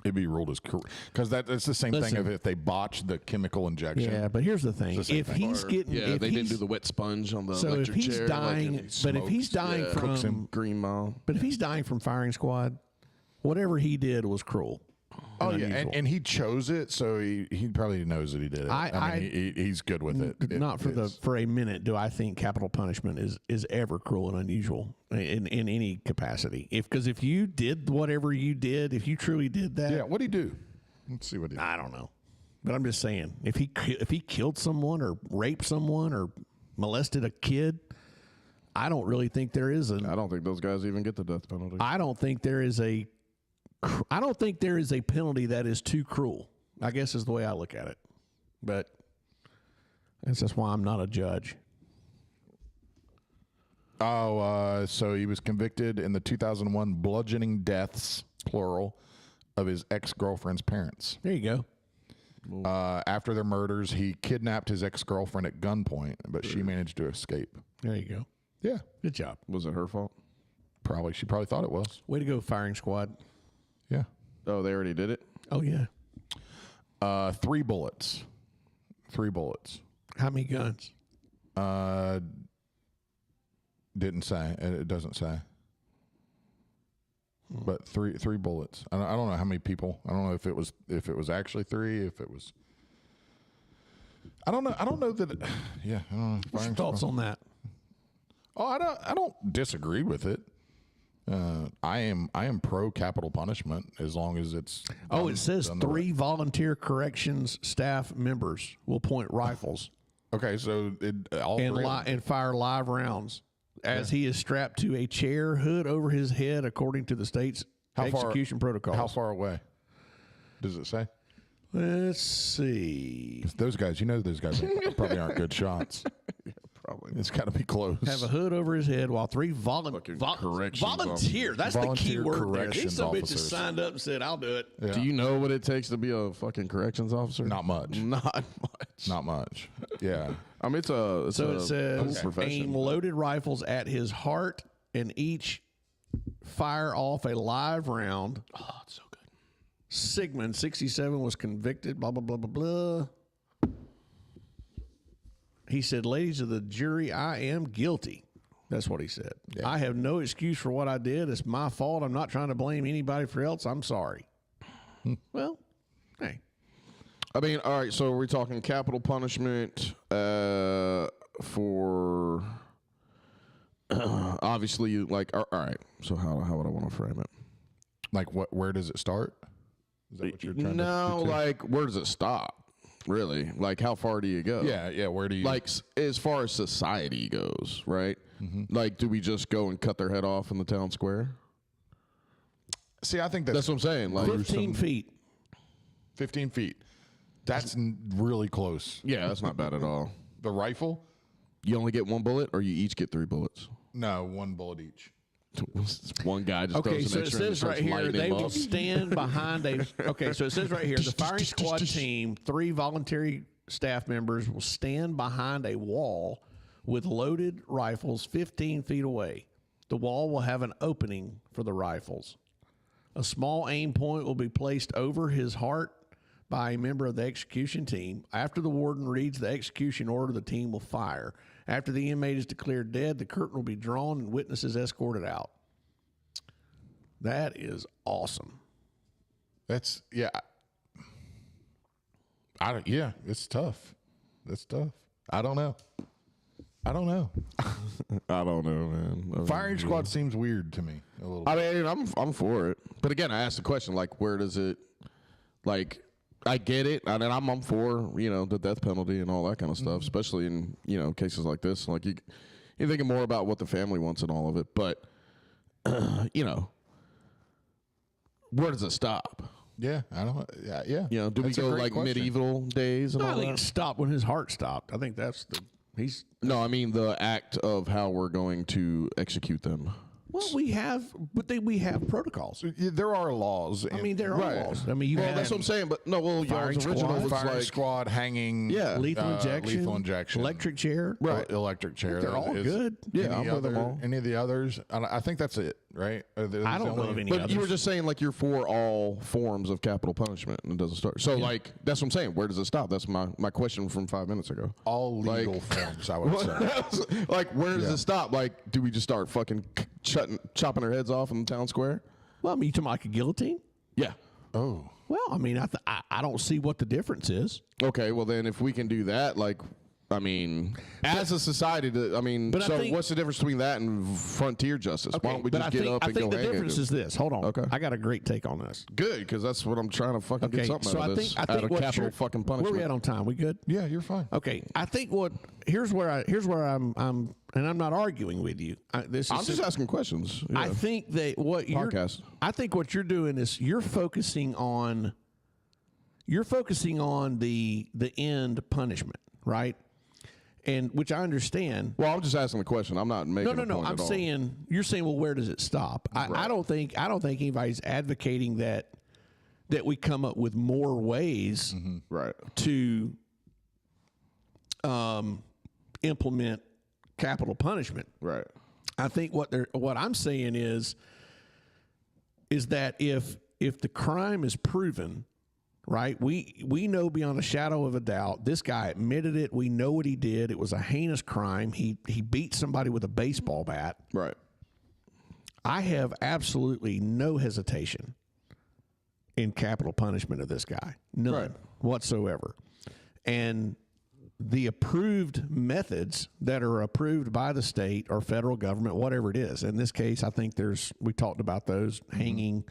It'd be ruled as because that's the same thing if they botch the chemical injection. yeah. But here's the thing: It's the same if thing. he's getting, Yeah, if they didn't he's- do the wet sponge on the so if electric he's chair. dying, like, but if he's dying cooks from, him Green Mile. but if he's dying from firing squad, whatever he did was cruel. Oh and yeah, unusual. and he chose it, so he probably knows that he did it. I mean, he's good with it. Not for a minute do I think capital punishment is ever cruel and unusual in any capacity. Because if you did whatever you did, if you truly did that, Yeah, what'd he do? Let's see what he did. I don't know. But I'm just saying, if he killed someone or raped someone or molested a kid, I don't really think there is I don't think those guys even get the death penalty. I don't think there is a penalty that is too cruel. I guess is the way I look at it. But that's why I'm not a judge. Oh, so he was convicted in the 2001 bludgeoning deaths, plural, of his ex-girlfriend's parents. There you go. After their murders, he kidnapped his ex-girlfriend at gunpoint, but she managed to escape. There you go. Yeah, Good job. Was it her fault? probably. She probably thought it was. Way to go, firing squad. Yeah. Oh, they already did it? Oh yeah. 3 bullets. 3 bullets. How many guns? Didn't say. It doesn't say. But three bullets. I don't know how many people. I don't know if it was actually 3. If it was. I don't know. I don't know that. Yeah. I don't know. What's your thoughts on that? Oh, I don't disagree with it. I am pro capital punishment as long as it's. Oh, it says done the 3 volunteer corrections staff members will point rifles Okay, so all and three. and fire live rounds as he is strapped to a chair hood over his head, according to the state's execution protocols. How far away? Does it say? Let's see. Those guys, those guys probably aren't good shots. Probably. It's got to be close. Have a hood over his head while 3 corrections volunteer. That's the key Volunteer word there. corrections These some bitches officers. signed up and said, "I'll do it." Yeah. Do you know what it takes to be a fucking corrections officer? Not much. Not much. Not much. Yeah. I mean, it's a So it says, cool profession. aim loaded rifles at his heart and each fire off a live round. Oh, it's so good. Sigmund, 67, was convicted, blah, blah, blah, blah, blah. He said, ladies of the jury, I am guilty. That's what he said. Yeah. I have no excuse for what I did. It's my fault. I'm not trying to blame anybody for else. I'm sorry. Well, hey. I mean, all right, so we're talking capital punishment for obviously, like, all right, so how would I want to frame it? Like, where does it start? Is that what you're trying to No, get to? like, where does it stop? Really? Like, how far do you go? Yeah, where do you. Like, as far as society goes, right? Like, do we just go and cut their head off in the town square? see, I think That's what I'm saying. Like, 15 feet. 15 feet. That's really close. yeah, that's not bad at all. The rifle? You only get 1 bullet, or you each get 3 bullets? No, 1 bullet each. One guy just Okay, throws so an it extra and says starts right here lighting they them will up. stand behind a. Okay, so it says right here the firing squad team, 3 voluntary staff members will stand behind a wall with loaded rifles 15 feet away. The wall will have an opening for the rifles. A small aim point will be placed over his heart by a member of the execution team. After the warden reads the execution order, the team will fire. After the inmate is declared dead, the curtain will be drawn and witnesses escorted out. That is awesome. That's, yeah. Yeah, it's tough. That's tough. I don't know. I don't know, man. I mean, Firing squad seems weird to me a little bit. I mean, I'm for it, but again, I asked the question, like, where does it? Like, I get it, and I'm for the death penalty and all that kind of stuff, especially in cases like this. Like, you're thinking more about what the family wants and all of it, but where does it stop? Yeah, I don't. Yeah. Do we That's a go great like question. medieval days and I all think it that? stopped when his heart stopped. I think that's the he's No, I mean the act of how we're going to execute them. Well, we have protocols. There are laws. I mean, there are Right. laws. I mean, you Well, have that's what I'm saying. But no, well, Firing y'all's original squad. was firing like squad, hanging, Yeah. lethal injection, lethal injection, electric chair. Right. electric chair. They're all Is- good. Yeah, I'm any with them other- all. Any of the others? I think that's it, right? I don't know of any But others. you were just saying like you're for all forms of capital punishment, and it doesn't start. So like that's what I'm saying. Where does it stop? That's my question from 5 minutes ago. all legal Like- forms. I would say. Like where does it stop? Like do we just start fucking chopping their heads off in the town square? Well, I mean, you talking like a guillotine? Yeah. Oh, Well, I mean, I don't see what the difference is. Okay. Well, then if we can do that, like. I mean, as a society, But I so think- what's the difference between that and frontier justice? Why don't we just get up I and think go the hang difference is this. Hold on. Okay. I got a great take on this. Good, because that's what I'm trying to fucking Okay, get something so out I of this. think out of what capital you're- fucking Where punishment. we at on time? We good? yeah, you're fine. Okay. I think here's where I'm and I'm not arguing with you. I'm just asking questions. I Yeah. think that Podcast. I think what you're doing is you're focusing on the end punishment, right? And which I understand. Well, I'm just asking the question. I'm not making. No. a point I'm at all. saying you're saying, well, where does it stop? I don't think anybody's advocating that we come up with more ways Right. to implement capital punishment. Right. I think what I'm saying is that if the crime is proven, right, we know beyond a shadow of a doubt this guy admitted it. We know what he did. It was a heinous crime. He beat somebody with a baseball bat. Right. I have absolutely no hesitation in capital punishment of this guy. None Right. whatsoever. And the approved methods that are approved by the state or federal government, whatever it is. In this case, I think we talked about those: hanging,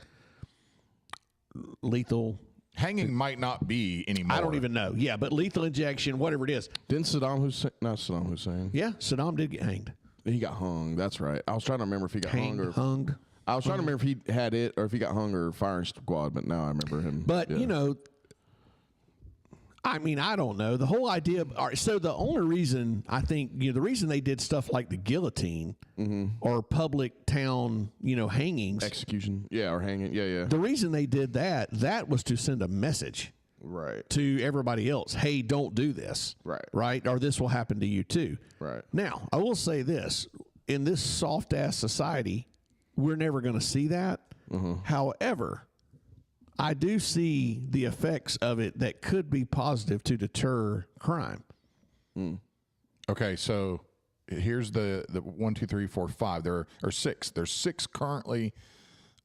lethal. Hanging might not be anymore. I don't even know. Yeah, but lethal injection, whatever it is. Didn't Saddam Hussein? Not Saddam Hussein. Yeah, Saddam did get hanged. He got hung. That's right. I was trying to remember if he got hung or. Hung. I was trying to remember if he had it or if he got hung or firing squad, but now I remember him. But, Yeah. you know, I mean, I don't know. The whole idea all right, so the only reason I think, the reason they did stuff like the guillotine or public town, hangings, execution. Yeah, or hanging. Yeah. the reason they did that was to send a message Right. to everybody else. Hey, don't do this. Right. Right. Or this will happen to you too. Right. Now, I will say this: in this soft ass society, we're never going to see that. However, I do see the effects of it that could be positive to deter crime. Okay, so here's the 1, 2, 3, 4, 5. There are 6. There's 6 currently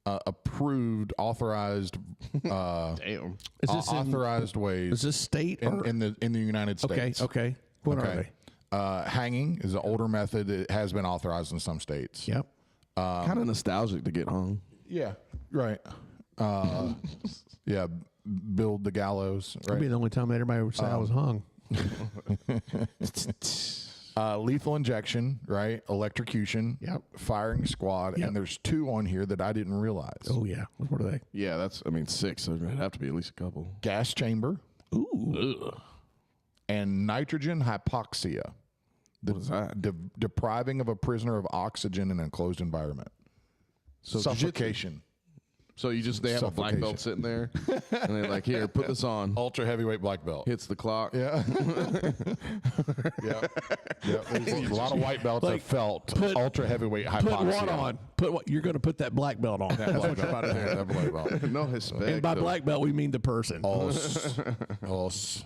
approved, authorized, Damn. Is this authorized ways Is this state or in the United okay? States. Okay. What are they? Hanging is an older method. It has been authorized in some states. Yep. Kind of nostalgic to get hung. Yeah. Right. Yeah. Build the gallows. That'd be Right. the only time everybody would say I was hung. Lethal injection. Right. Electrocution. Yep. Firing squad. Yep. And there's 2 on here that I didn't realize. Oh yeah. What are they? Yeah, that's. I mean, 6. So there'd have to be at least a couple. Gas chamber Ooh. and nitrogen hypoxia. What is that? Depriving of a prisoner of oxygen in an enclosed environment. So Suffocation. So they have a black belt sitting there, and they're like, "Here, put this on." Ultra heavyweight black belt. Hits the clock. Yeah. yeah. There's a lot of white belts Like, that felt put- ultra heavyweight hypoxia. Put what on? Put what? You're going to put that black belt on. That's what you're about to do. That black belt. No respect. And by though. black belt, we mean the person. Os. Os.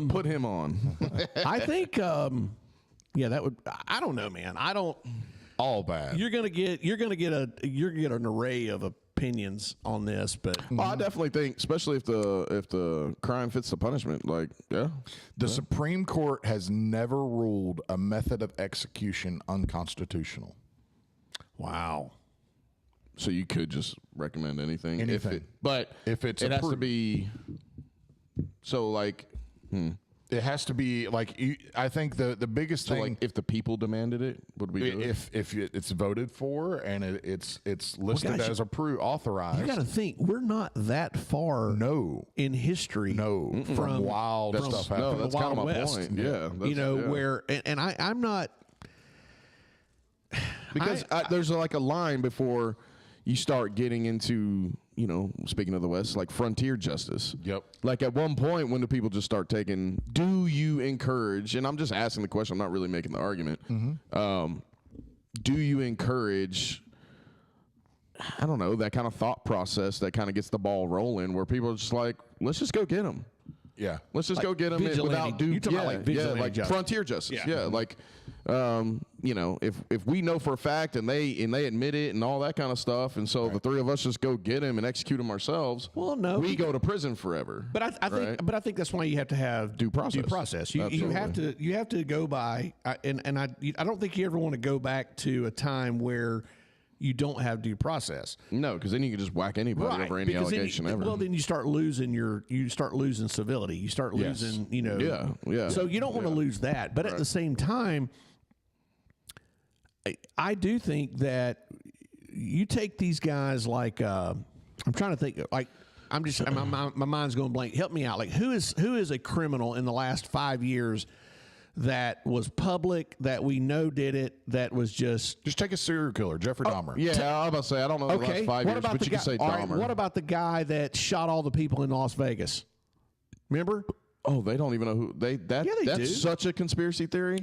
Put him on. I think, that would. I don't know, man. I don't. All bad. You're gonna get an array of opinions on this, but Well, I definitely think, especially if the crime fits the punishment, like The Supreme Court has never ruled a method of execution unconstitutional. wow. So you could just recommend anything. Anything. But If it's it has to approved. be. So like, It has to be like I think the biggest so thing like if the people demanded it, would we do it? if it's voted for and it's listed guys, as approved authorized. You got to think we're not that far no. in history. No, from wild from- stuff No, happening. that's kind of Wild my West. point. Yeah, You know yeah. where, and I'm not. because there's like a line before you start getting into, you know, speaking of the West, like frontier justice. Yep. Like at one point, when do people just start taking? Do you encourage? And I'm just asking the question. I'm not really making the argument. Do you encourage? I don't know, that kind of thought process that kind of gets the ball rolling, where people are just like, let's just go get them. Yeah. Let's just go get them without due. You're talking about like vigilante like justice. frontier justice. Yeah, like, you know, if we know for a fact and they admit it and all that kind of stuff, and so the three of us just go get him and execute him ourselves. Well, no, we go to prison forever. But I think, right? but I think that's why you have to have Due process. You have to go by, and I don't think you ever want to go back to a time where you don't have due process. No, because then you can just whack anybody over any because allegation then ever. Well, then you start losing civility. You start losing, you know. Yeah. So you don't want to lose that. But at the same time, I do think that you take these guys like, I'm trying to think, like, my mind's going blank. Help me out. Like, who is a criminal in the last 5 years that was public, that we know did it, that was just take a serial killer, Jeffrey Dahmer. Yeah, I was about to say, I don't know the last 5 years, but you can say Dahmer. What about the guy that shot all the people in Las Vegas? Remember? Oh, they don't even know who they that's do. such a conspiracy theory.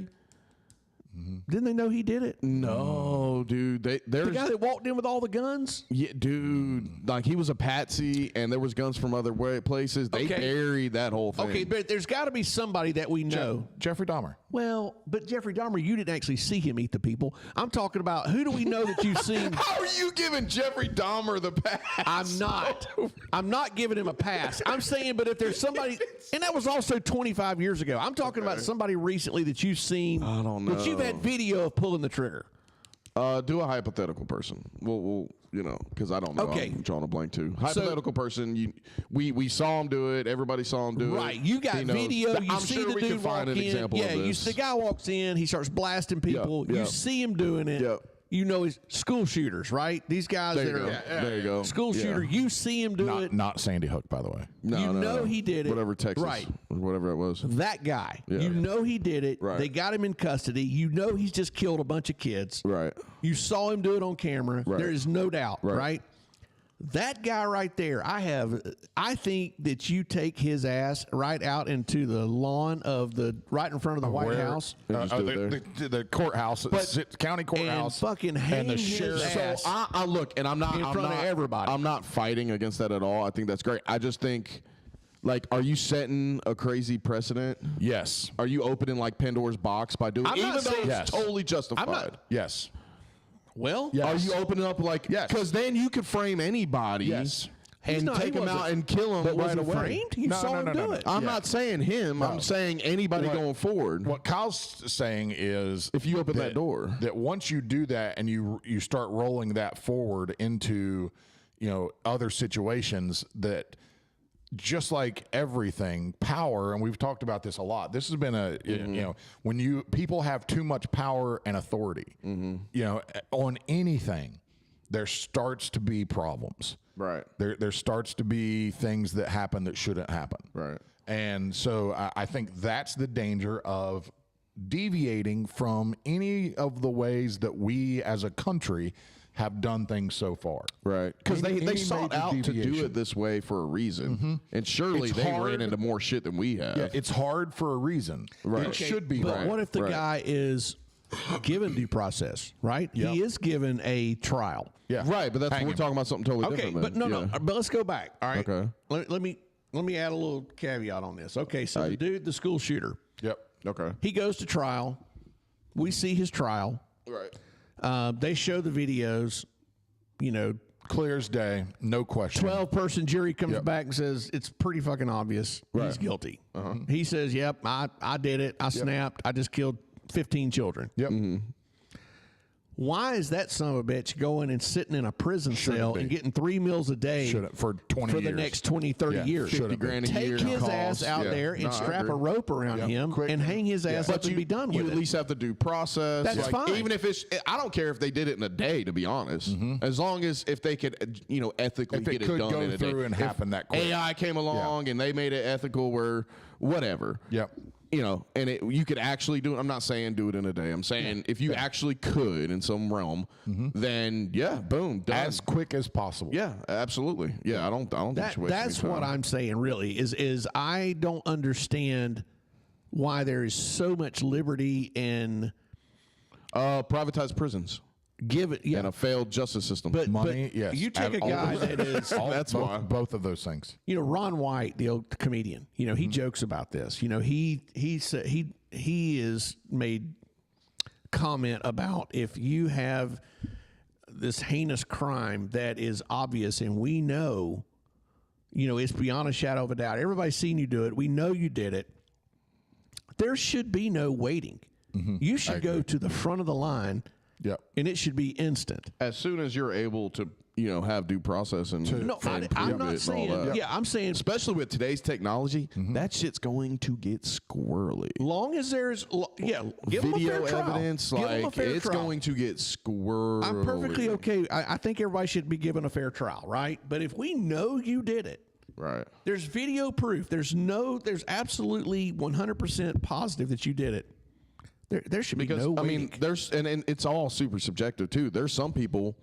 Didn't they know he did it? No, dude. The guy that walked in with all the guns? Yeah, dude. Like, he was a patsy, and there was guns from other places. They buried that whole thing. Okay, but there's got to be somebody that we know. Jeffrey Dahmer. Well, but Jeffrey Dahmer, you didn't actually see him eat the people. I'm talking about, who do we know that you've seen? How are you giving Jeffrey Dahmer the pass? I'm not. I'm not giving him a pass. I'm saying, but if there's somebody, and that was also 25 years ago. I'm talking about somebody recently that you've seen. I don't know. That you've had video of pulling the trigger. Do a hypothetical person. We'll you know, because I don't know. Okay. I'm drawing a blank too. Hypothetical person. We saw him do it. Everybody saw him do it. Right. You got He knows. video. You I'm see sure the we dude can find walk an in. example Yeah, of this. the guy walks in. He starts blasting people. Yeah. You see him doing it. Yeah. You know, he's school shooters, right? These guys There that you go. are There you go. school Yeah. shooter. You see him do it. Not Sandy Hook, by the way. No, you no, know no. he did it. Whatever, Texas. Right. Or whatever it was. That guy. Yeah. You know he did it. Right. They got him in custody. You know he's just killed a bunch of kids. Right. You saw him do it on camera. Right. There is no doubt, Right. right? That guy right there, I think that you take his ass right out into the lawn right in front of the White House. Just do it there. The courthouse, county courthouse, and fucking hang the his sheriff. ass. So I look, and I'm not in front of everybody. I'm not fighting against that at all. I think that's great. I just think, like, are you setting a crazy precedent? Yes. Are you opening like Pandora's box by doing, I'm not even though saying- it's Yes. totally justified? Yes. Well, Are you opening up like? Yes. Because then you could frame anybody. Yes. He's And not- take he him out wasn't- and kill him but was right he away. framed? You saw him do it. I'm not saying him. I'm saying anybody going forward. What Kyle's saying is, If you open that door. that once you do that and you start rolling that forward into, you know, other situations, that just like everything, power, and we've talked about this a lot. This has been you know, when people have too much power and authority, you know, on anything, there starts to be problems. Right. There starts to be things that happen that shouldn't happen. Right. And so I think that's the danger of deviating from any of the ways that we as a country have done things so far. Right. Because they Any sought major out to do deviation. it this way for a reason. And surely It's they hard. ran into more shit than we have. Yeah, it's hard for a reason. Right. It should be But hard. what if the Right. guy is given due process, right? Yep. He is given a trial. Yeah. Right, but Hang we're him. talking about something totally Okay, different. but then. no. But let's go back. All right. Okay. Let me add a little caveat on this. Okay, so the dude, the school shooter, Yep. Okay. he goes to trial. We see his trial. Right. They show the videos. You know, Clear as day, no question. 12-person jury comes back and says it's pretty fucking obvious he's guilty. He says, "Yep, I did it. I snapped. I just killed 15 children." Yep. Why is that son of a bitch going and sitting in a prison cell be. and getting 3 meals a day Shouldn't for 20 for years. the next 20, 30 Yeah, years? shouldn't be. $50,000 a Take year his costs. ass out Yeah. there and No, I strap agree. a rope around him Quick. and hang his ass up and be done you with at it. least have to do process. That's fine. Even if it's, I don't care if they did it in a day. To be honest, as long as if they could, ethically If it get it could done go in a day. through and If happen that quick. AI came along and they made it ethical, where whatever. Yep. you know, and you could actually do it. I'm not saying do it in a day. I'm saying if you actually could in some realm, then yeah, boom, done. As quick as possible. Yeah, absolutely. Yeah, I don't think you should waste That's any what time. I'm saying. Really, is I don't understand why there is so much liberty and Privatized prisons give it. Yeah, and a failed justice system. but Money, yes. You take a All guy those- that is. That's why. both of those things. You know, Ron White, the old comedian, you know, he jokes about this. You know, he is made comment about if you have this heinous crime that is obvious and we know, you know, it's beyond a shadow of a doubt. Everybody's seen you do it. We know you did it. There should be no waiting. You should go to the front of the line. Yep. And it should be instant. As soon as you're able to, you know, have due process and No, and I'm prove not it and all saying. that. Yeah, I'm saying. Especially with today's technology, that shit's going to get squirrely. Long as there's, give them a Video fair trial. evidence, Give them a like fair it's trial. going to get squirrely. I'm perfectly okay. I think everybody should be given a fair trial, right? But if we know you did it, Right. there's video proof. There's absolutely 100% positive that you did it. There should be Because no I waiting. mean, there's and it's all super subjective too. There's some people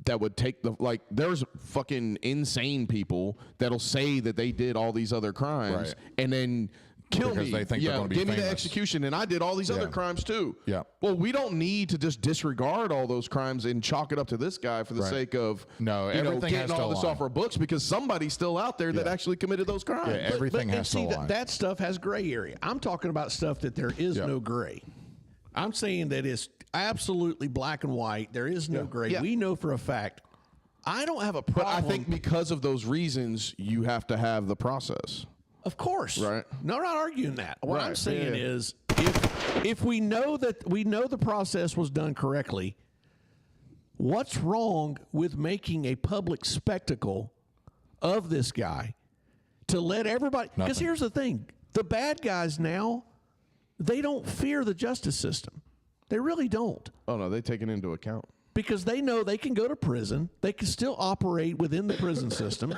that would take there's fucking insane people that'll say that they did all these other crimes Right. and then kill Because me. they think they're yeah, gonna be give me the famous. execution, and I did all these other Yeah. crimes too. Yeah. Well, we don't need to just disregard all those crimes and chalk it up to this guy for the Right. sake of No, you know, everything has getting to all this align. off our books because somebody's still out there that Yeah. actually committed those crimes. Yeah, everything and has see, to align. that stuff has gray area. I'm talking about stuff that there is Yeah. no gray. I'm saying that it's absolutely black and white. There is no gray. Yeah. We know for a fact. I don't have a But problem. I think because of those reasons, you have to have the process. Of course. Right. No, we're not arguing that. What I'm Right, saying yeah. is if we know that we know the process was done correctly, what's wrong with making a public spectacle of this guy to let everybody because Nothing. here's the thing. The bad guys now, they don't fear the justice system. They really don't. Oh no, they take it into account. Because they know they can go to prison. They can still operate within the prison system,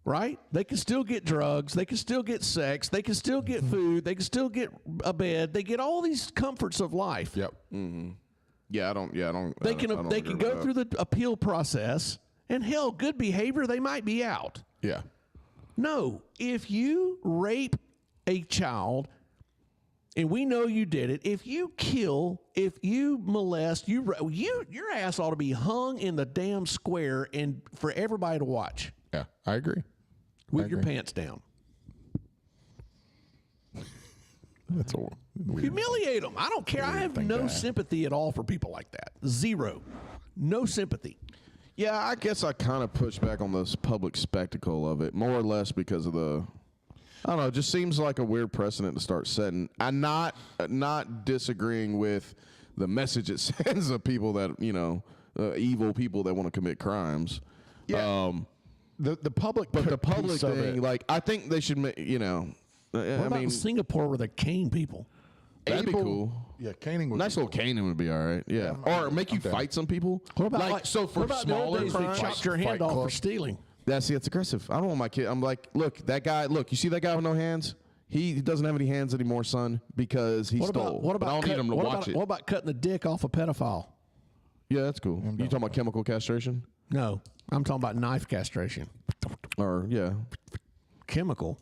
right? They can still get drugs. They can still get sex. They can still get food. They can still get a bed. They get all these comforts of life. Yep. Yeah, I don't. They I can don't they agree can with go that. through the appeal process, and hell, good behavior, they might be out. Yeah. No, if you rape a child, and we know you did it, if you kill, if you molest, your ass ought to be hung in the damn square and for everybody to watch Yeah. I agree. with your pants down. That's a weird. Humiliate them. I don't care. I have thing no to add. sympathy at all for people like that. Zero. No sympathy. Yeah, I guess I kind of push back on this public spectacle of it, more or less because of the. I don't know. It just seems like a weird precedent to start setting. I'm not disagreeing with the message it sends of people that evil people that want to commit crimes. Yeah. The public, But the piece public of thing, it, like I think they should. What I about mean, in Singapore where they cane people? that'd be Able- cool. yeah, caning would Nice be little caning would be all right. Yeah, or make you down. fight some people. What about like so for what about the old smaller days they crimes? chopped your hand Fight off for Club. stealing? That's aggressive. I don't want my kid. I'm like, look, that guy. Look, you see that guy with no hands? He doesn't have any hands anymore, son, because he stole. What about But I don't need him to watch it. What about cutting the dick off a pedophile? Yeah, that's cool. You talking about chemical castration? No, I'm talking about knife castration. Or yeah, Chemical.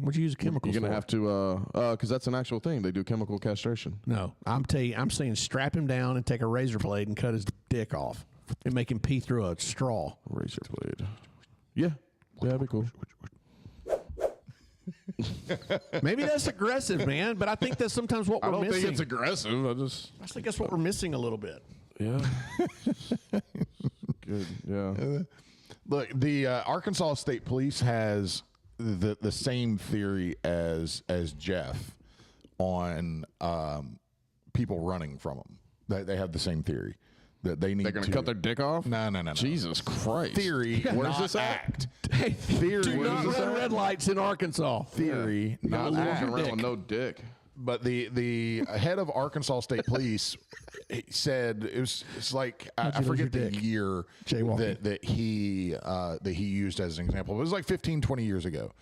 What'd you use chemicals you're gonna for? have to, because that's an actual thing. They do chemical castration. No, I'm saying strap him down and take a razor blade and cut his dick off and make him pee through a straw. Razor blade. Yeah, that'd be cool. Maybe that's aggressive, man, but I think that's sometimes what we're missing. aggressive. I think that's what we're missing a little bit. Yeah. Good. Yeah. Look, the Arkansas State Police has the same theory as Jeff on people running from them. They have the same theory that they need They're gonna to cut their dick off. No. Jesus Christ. Theory. Where's not this at? act. Hey, Theory. do not Where's this run at? red lights in Arkansas. Theory. Not Walking act. around with no dick. But the head of Arkansas State Police he said it's like I you lose forget your the dick? year Jaywalking. that he used as an example. It was like 15, 20 years ago.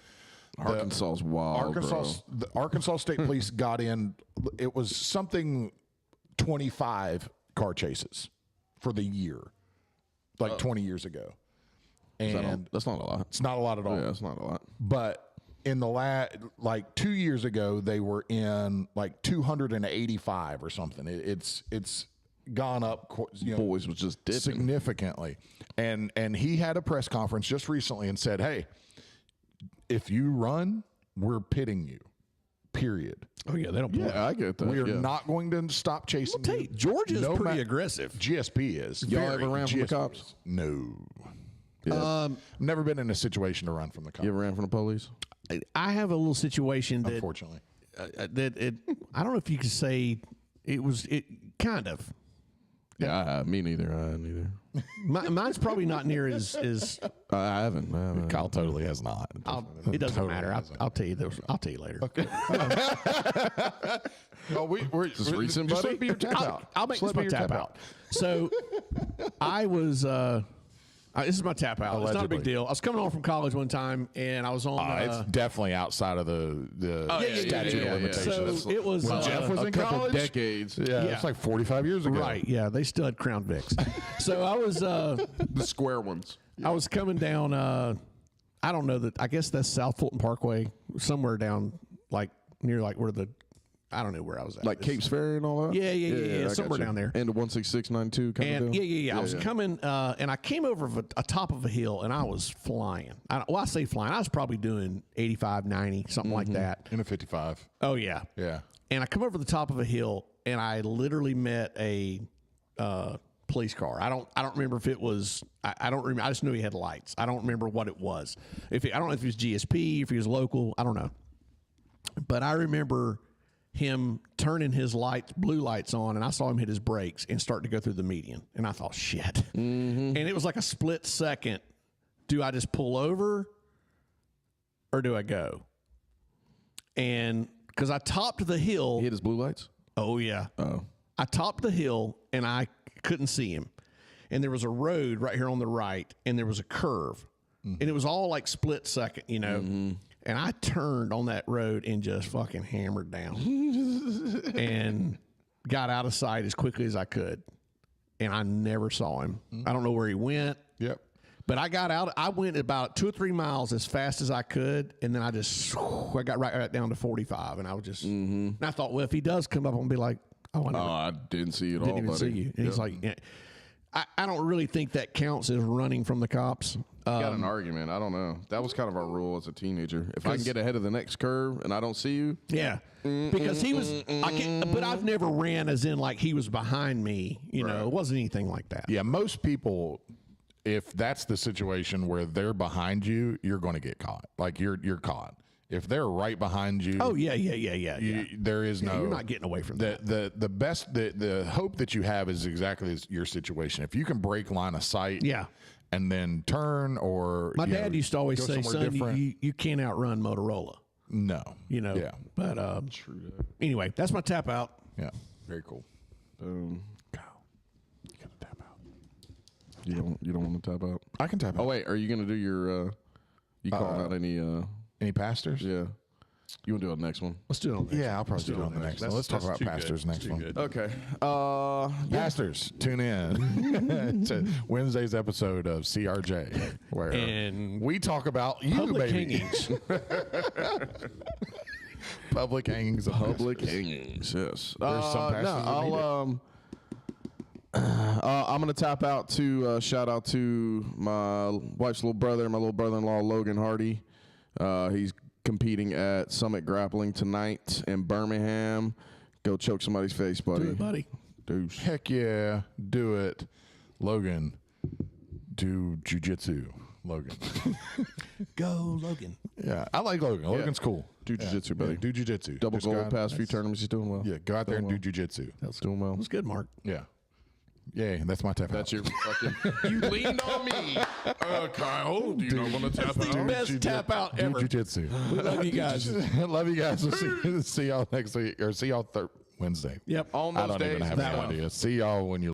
Arkansas's wild, The Arkansas State Police got in. It was something 25 car chases for the year, like 20 years ago, and That's not a lot. it's not a lot at all. Yeah, that's not a lot. But in the like 2 years ago, they were in like 285 or something. It's gone up, Boys was just dipping. significantly. And he had a press conference just recently and said, "Hey, if you run, we're pitting you. Period. Oh yeah, they don't. Play. Yeah, I get that. We are yeah. not going to stop chasing I'll tell you. you, Georgia's No pretty ma- aggressive. GSP is. Y'all Very. ever ran from the GSP cops? is. No. Yeah. Never been in a situation to run from the cops. You ever ran from the police? I have a little situation that Unfortunately. I don't know if you could say it kind of. Yeah, me neither. Neither. Mine's probably not near as I haven't. Kyle totally has not. it doesn't Totally matter. hasn't. I'll tell you those. I'll tell you later. Oh, we're just recent, just buddy? let be your tap out. I'll make Just this let my be your tap out. So I was. This is my tap out. It's not a big Allegedly. deal. I was coming home from college one time, and I was on. It's definitely outside of the statute of limitations. So it was. When Jeff was a in couple college, decades. yeah, it's like 45 years ago. Right. Yeah, they still had Crown Vics. So I was. The square ones. I was coming down. I don't know that. I guess that's South Fulton Parkway, somewhere down like near like where the. I don't know where I was at. Like Capes Ferry and all that? Yeah, I got somewhere you. down there. And the 16692 kind And of deal? yeah. I was coming, and I came over a top of a hill, and I was flying. I say flying. I was probably doing 85, 90, something like that. In a 55. Oh yeah. Yeah. And I come over the top of a hill, and I literally met a police car. I don't remember if it was. I don't remember. I just knew he had lights. I don't remember what it was. I don't know if he was GSP, if he was local. I don't know. But I remember him turning his blue lights on, and I saw him hit his brakes and start to go through the median. And I thought, shit. And it was like a split second. Do I just pull over or do I go? And because I topped the hill. He hit his blue lights? Oh, yeah. Oh. I topped the hill, and I couldn't see him. And there was a road right here on the right, and there was a curve. And it was all like split second, you know. And I turned on that road and just fucking hammered down and got out of sight as quickly as I could. And I never saw him. I don't know where he went. Yep. But I got out. I went about 2 or 3 miles as fast as I could, and then I got right down to 45, and I was just. And I thought, well, if he does come up, I'm gonna be like, oh, I didn't see you at all, didn't even buddy. see you. And he's like, yeah. I don't really think that counts as running from the cops. Got an argument. I don't know. That was kind of our rule as a teenager. If I can get ahead of the next curve and I don't see you, Yeah, because he was. But I've never ran as in like he was behind me. You know, it wasn't anything like that. Yeah, most people, if that's the situation where they're behind you, you're going to get caught. Like you're caught. If they're right behind you, Oh yeah. there is no. You're not getting away from that. The best the hope that you have is exactly your situation. If you can break line of sight, Yeah. and then turn or My dad used to always go say, somewhere "Son, different." you can't outrun Motorola." No, You know. yeah, But anyway, that's my tap out. yeah, very cool. boom. You got to tap out. You don't want to tap out? I can tap out. Oh wait, are you gonna do your? You calling out Any pastors? Yeah. You want to do the next one? Let's do it on. Yeah, I'll probably do it on the next one. Let's talk about pastors next one. Okay. Pastors, tune in to Wednesday's episode of CRJ, where And we talk about you, public baby. hangings. Public hangings. Of Public hangings. Yes. There's some pastors that need I'm gonna tap out to shout out to my wife's little brother, my little brother-in-law Logan Hardy. He's competing at Summit Grappling tonight in Birmingham. Go choke somebody's face, buddy. Do it, buddy. Douche. Heck yeah, do it, Logan. Do jujitsu, Logan. Go, Logan. Yeah, I like Logan. Logan's cool. Do jujitsu, buddy. Do jujitsu. Double Just gold go out- past few tournaments. He's doing well. Yeah, go out there and do jujitsu. That's doing well. That was good, Mark. Yeah. Yay, that's my tap That's out. your fucking. You leaned on me, Kyle. Do you not want to tap The out? best tap out Do ever. jujitsu. We love you guys. Love you guys. We'll see y'all next week, or see y'all Wednesday. Yep. On I those don't even days, have that any one. idea. See y'all when you